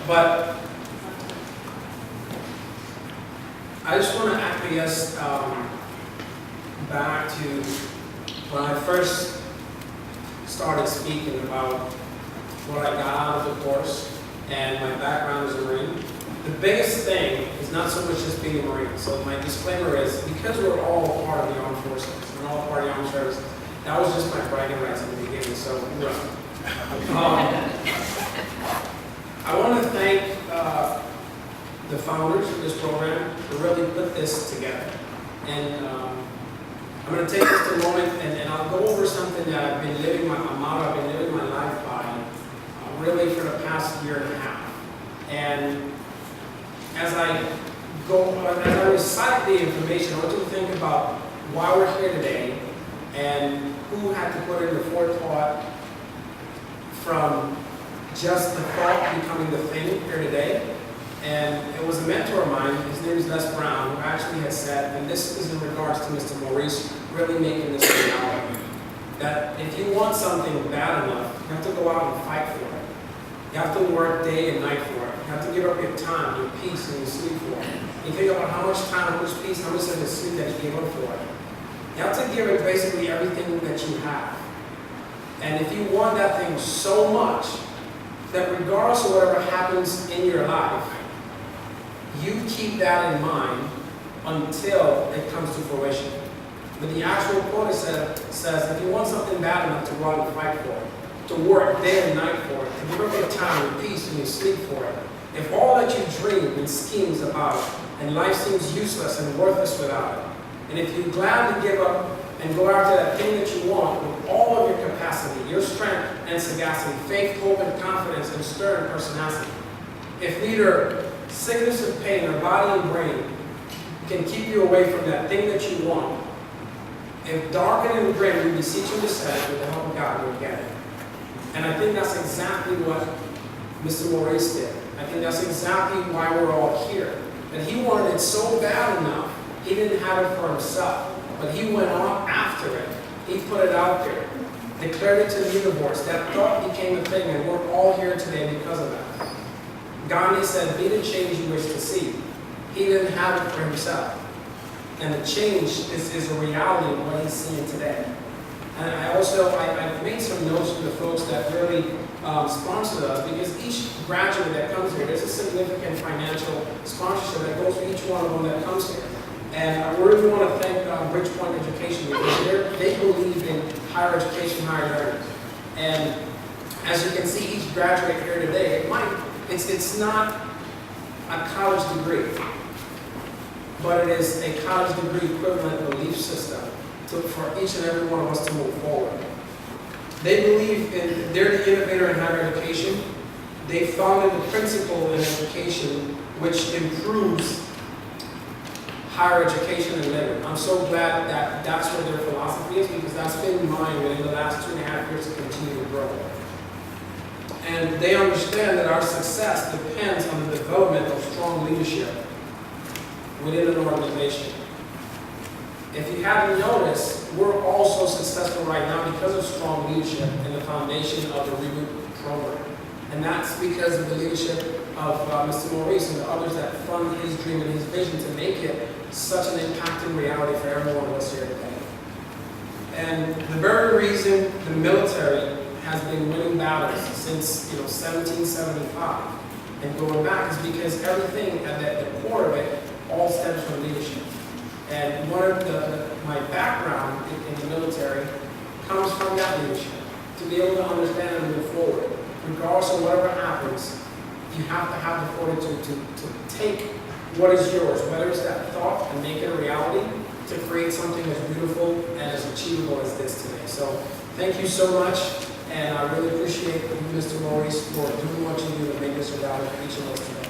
But I just want to acquiesce back to when I first started speaking about what I got out of the course and my background as a Marine. The biggest thing is not so much just being a Marine. So my disclaimer is, because we're all part of the armed forces and all part of the armed services, that was just my bragging rights in the beginning. So I want to thank the founders of this program who really put this together. And I'm going to take just a moment and I'll go over something that I've been living, a motto I've been living my life by really for the past year and a half. And as I recite the information, I want you to think about why we're here today and who had to put in the forethought from just the thought becoming the thing here today. And it was a mentor of mine, his name is Les Brown, who actually had said, and this is in regards to Mr. Maurice really making this reality, that if you want something bad enough, you have to go out and fight for it. You have to work day and night for it. You have to give up your time, your peace, and your sleep for it. You think about how much time, how much peace, how much of the sleep that you gave up for it. You have to give it basically everything that you have. And if you want that thing so much, that regardless of whatever happens in your life, you keep that in mind until it comes to fruition. But the actual quote says, if you want something bad enough to go out and fight for it, to work day and night for it, to give up your time, your peace, and your sleep for it, if all that you dream and schemes about it, and life seems useless and worthless without it, and if you're glad to give up and go after that thing that you want with all of your capacity, your strength and sagacity, faith, hope, and confidence, and stern personality, if neither sickness and pain or body and brain can keep you away from that thing that you want, if darkened and grim, we beseech you to say, with the help of God, you'll get it. And I think that's exactly what Mr. Maurice did. I think that's exactly why we're all here. And he wanted it so bad enough, he didn't have it for himself, but he went on after it. He put it out there, declared it to the universe. That thought became a thing, and we're all here today because of that. Gandhi said, be the change you wish to see. He didn't have it for himself. And the change is a reality of what he's seeing today. And I made some notes for the folks that really sponsored us, because each graduate that comes here, there's a significant financial sponsorship that goes for each one of them that comes here. And I really want to thank Bridgepoint Education, because they believe in higher education, higher learning. And as you can see, each graduate here today, it's not a college degree, but it is a college degree equivalent belief system for each and every one of us to move forward. They believe they're the innovator in higher education. They founded the principle in education which improves higher education and living. I'm so glad that that's what their philosophy is, because that's been mine within the last 2.5 years to continue to grow. And they understand that our success depends on the development of strong leadership within an organization. If you haven't noticed, we're also successful right now because of strong leadership and the foundation of the REBOOT program. And that's because of the leadership of Mr. Maurice and the others that fund his dream and his vision to make it such an impacting reality for every one of us here today. And the very reason the military has been winning battles since 1775 and going back is because everything at the core of it all stems from leadership. And one of my background in the military comes from that leadership. To be able to understand and move forward, regardless of whatever happens, you have to have the fortitude to take what is yours, whether it's that thought, and make it a reality, to create something as beautiful and as achievable as this today. So thank you so much, and I really appreciate you, Mr. Maurice, for doing what you do to make this a reality for each of us today.